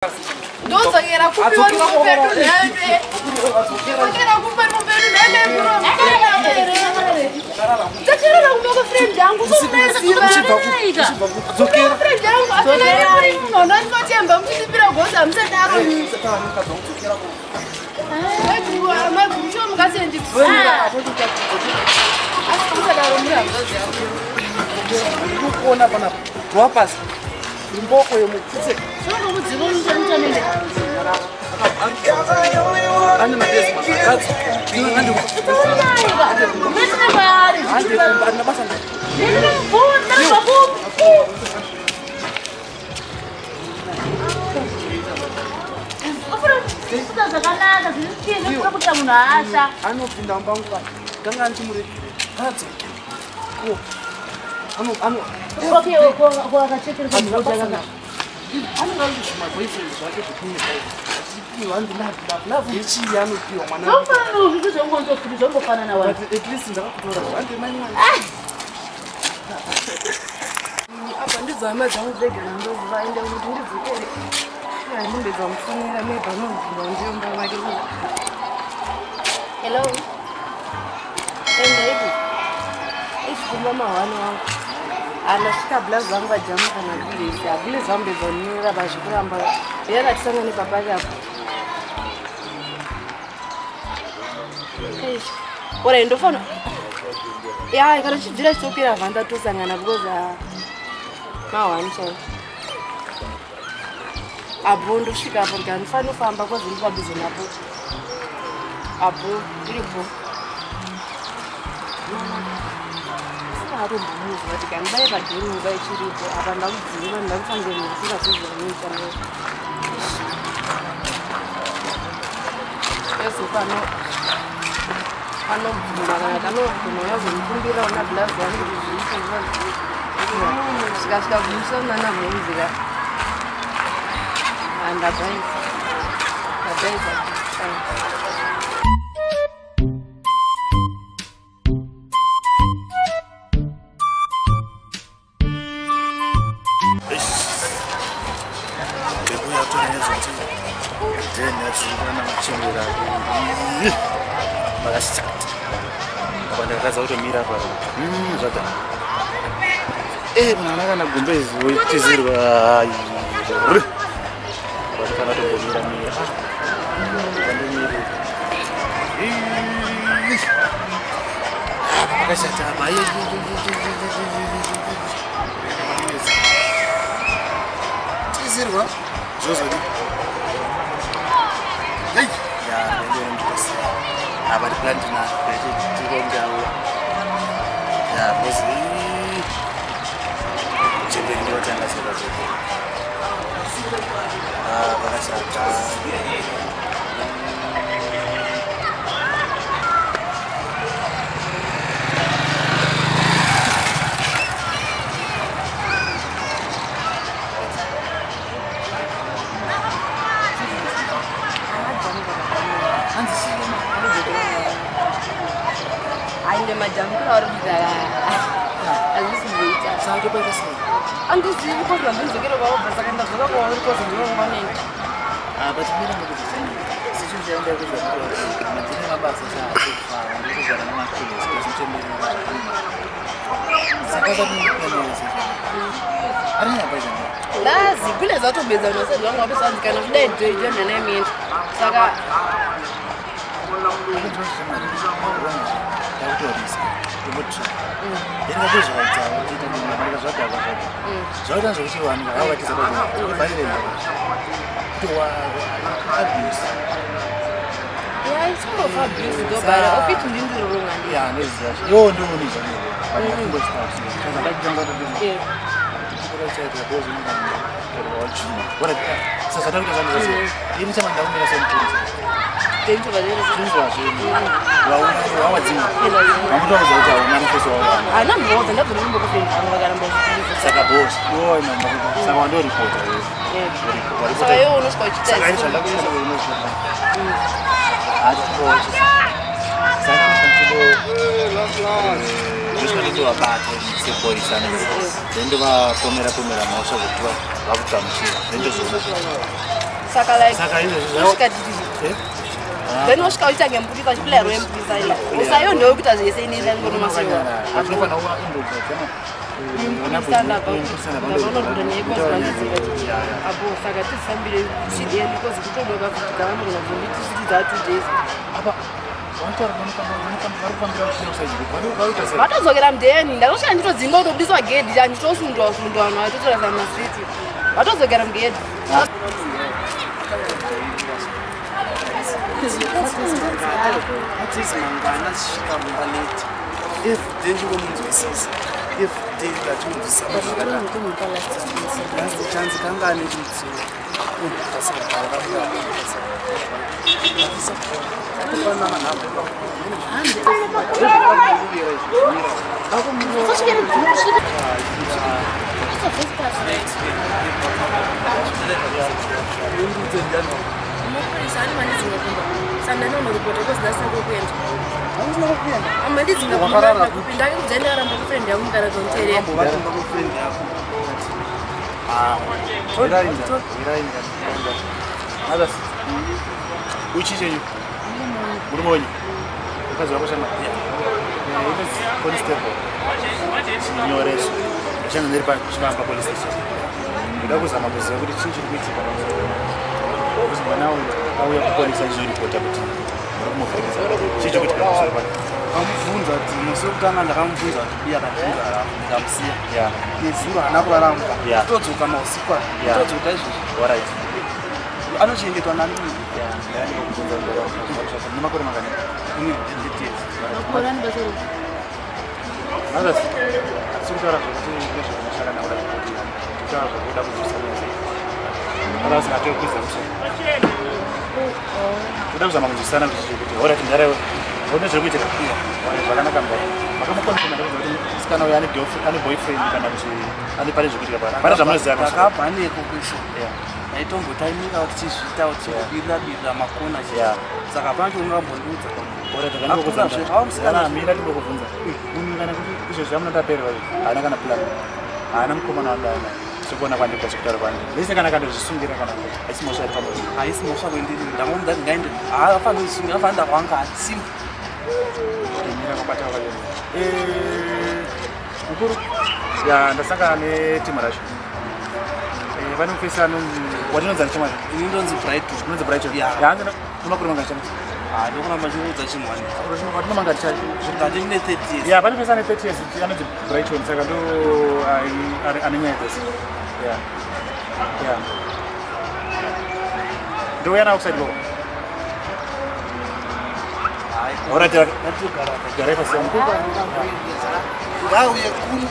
Don't get up for Hello. Anashika blaza zangu ajamuka na vile ya vile zambe zonira bashukura ambayo yeye atisanga ni papa yako. Ora ndo fona. Ya ikara chidira chokera vanda tosangana because mawanisha. Abondo shika hapo ngani fano famba kwa zilipa bizi napo. Abo ilipo. Hapo mbuzi watikani bae badini bae chiripo abanda kudziva ndakufangeni sika kuzvanisa leo. Yesu pano bvuma yazomkumbira una blazi yangu svikasvika kumusana navhenzira ndadaiza Kaza utomira paro. Zvada. Mwana kana gumbezi weitizirwa. Bari kana tomira mira. Akashata baye. Tizirwa. Zozodi. Hey, ya ndio mtasi. Abari plantina tikonjawo ya bosi chepeni watanga sera zote bakashata Ainda majam ke orang bicara, aku sebut. Saya coba kasih. Anda sih kau bilang sekitar bawa berdasarkan data kau orang kau sendiri orang ni. Betul ni nak begitu. Sejujurnya saya anda begitu. Nanti ni apa sahaja. Ini jalan macam ni. Sejujurnya saya kata ni ni. Ada apa je? Lazim, bila satu beza ni saya orang habis ada kan ada itu je mana min. Saka. Ini ada juga jauh, jadi mana saja ada. Jauh dan jauh siwan, awak kita tu baik ni. Dua habis. Ya itu habis tu baru. Ofis tu ni tu orang ni. Ya ni saja. Yo dulu ni saja. Aku buat stasi. Kalau lagi jangan ada dulu. Kalau saya ada bos ni kan, kalau cuma. Orang sesuatu kita kan ini cuma daun dia sendiri. Tentu balik. Tentu aja. Wah wajib. Kamu tahu saya tahu mana kesoal. Anak bos, anda belum buka film. Anda bagai bos. Saya bos. Oh, memang. Saya mau report. Saya urus kau cerita. Saya insyaallah bisa urus. Ada bos. Saya macam tu. Terus kalau tu apa tu sepoi sana. Dan tu kamera mau saya buat. Bagus kamu sih. Dan tu semua. Saka like Saka izvo kusvika didi. Then wasvika uita ngemburi pachiplayerwa yemburi saila. Usayondewo kuti zvese inoenda ngonomasiwa. Atinofanira kuva indodza. Apo saka tisambire chideni because kutodoka kuti kana munhu unobvunzi tisiti 2 days. Apa vatozokera mudheni ndakasvika nditodzinga kutobudiswa gedhi chanditosundwa vanhu vatotorasa masiti vatozokera mugedhi Which is you? Good morning. Because I was constable. Your race. I can't never back to police station. That was a matter of the children with you. Now, we have police and report everything. Amfunza kuti musokana ndakamubvunza kuti akafunga ndamusiya nezuro hana kuraramba todzoka mausiku todzoka izvozvo Alright. Anochengetwa nani nemakore mangani sikutaura zvokuti nezvekunashaka naura kutaura zvokuda kuzosanesa kana usingatokwiza kuda kuzama kuzosana kuti orati ndarayo one zvekuitira zvakanaka mudai makamukonfirma kuti musikana uyo ane boyfriend kana kuti ane pane zvekuitika pane zvamunoziva takabhaneko kwese aitombotaimira kuti chizviita kuti chibirira makona saka pancho ungambondiudza mira tibokubvunza munhu kana kuti izvo zvamunotapererwa haana kana plan haana mukomana wadana sekuona kwandikwa chekutaura kwandi vese kana kandozvisungira kana haisi mosha iri pamwe haisi mosha kuendiri ndakomudza kuti ngaende haafanira kuzvisungira afanira kwanga hatsimu mira kwabata wakadini mukuru ndasangana netimu racho vane mupesano watinonzi ani chemwari inondonzi brighton yahanzi nemakore mangani chani ndokuramba chiudza chimwani patinomanga ndati ine 30 years vane pesane 30 years anonzi brighton saka ndo ane nyaya dzese ndouya outside boko garai pasiamo ngauye kuno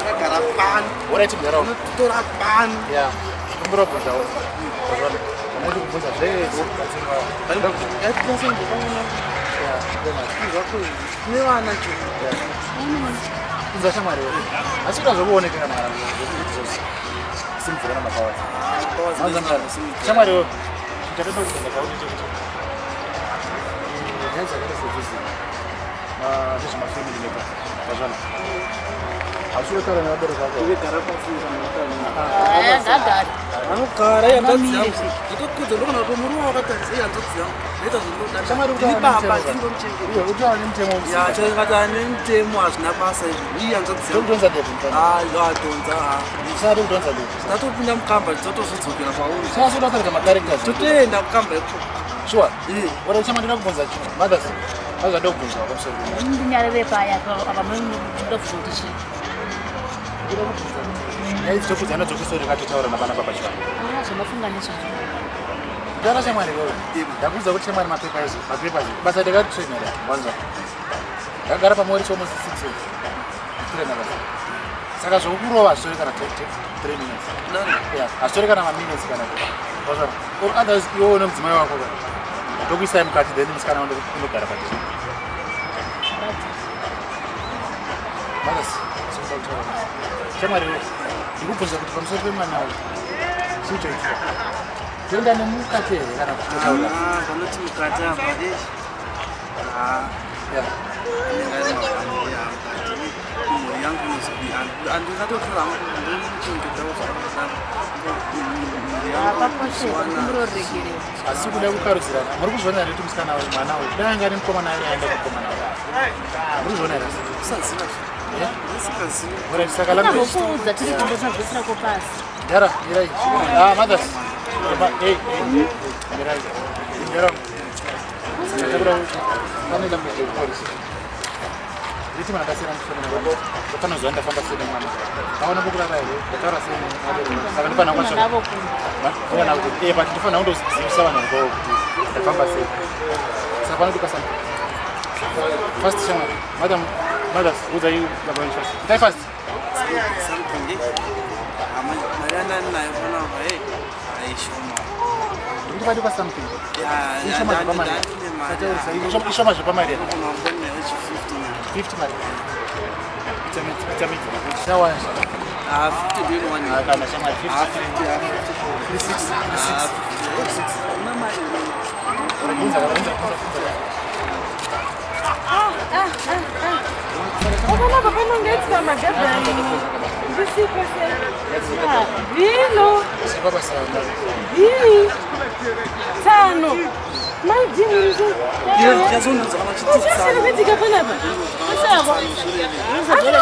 tagara pano oraiti mugarawo tora pano kumbirobvunzawo anoti kubvunza zvese nevana kunza shamwari asi kuda zvokuoneka kana simvura namakawazi shamwari chatoda kuzenda kauti nezvemafamily meka zvazvana hauchiwekara nevabereki vako anogara yandadziyangu nditokudza ndokona kuti murume wakatadzi yandadziyangu noita zvinodababa utaura nemutemo chaingati ane mutemo hazvina basa izvi iyi yandadziyangu tatopinda mukamba totozvidzokera pauri totoenda mukamba iko sure chamandira kubvunza mothers azvadokubvunza pamusoro ndinyarere paya apamundofuti yaidzokudzana dzokusori katotaura napana baba chivana zvinofunganiswa ndara shamwari wewe ndakuudza kuti shamwari mapepers basa ndakatrenera wanza ndagara pamori chomo 6 trena basa saka zvokurova hazvitori kana 3 minutes hazvitori kana maminutes kana or others iwo nemudzimai wako ndokuisai mukati then musikana unogara padii mothers shamwari wewe ndikubvunza kuti pamusoro pemwana uyu chiitoitika toenda nemukati here kana kutotaura vanoti mukati apa yangu inozobi andingatotora asi kuda kukarudzirana muri kuzviona here kuti musikana uyu mwana uyu dai anga ari mukomana aenda kukomana muri kuzviona here saka Kuudza tiri kundosabvisirako pasi. Yara, mirai. Mothers. Mirai. Yara. Sakabra. Kani la polisi. Riti mana kasira mfano wangu. Kutana zoenda famba sisi mwana. Hawana bukura rayo. Kutara sisi. Saka ndipana kwa shamba. Kuna na but ndifana ndo sawa na ngo. Famba sisi. Sasa ndio kasema. First shama. Mothers, who are you going first? Die first. Something. Mariana na yona bae. Aishoma. Ndivyo kwa something. Yeah, Ishoma kwa mali. Ishoma kwa mali. 50 mali. Itamit. Sawa. 50 bin one. Kama shama 50. 36. Mama. Papa não get sama gaban. Bisi pese. Vino. Si baba sana. Tsano. Mai dinzo. Yazona zama chitsa. Sasa nabeti kapana ba. Sasa ba. Sasa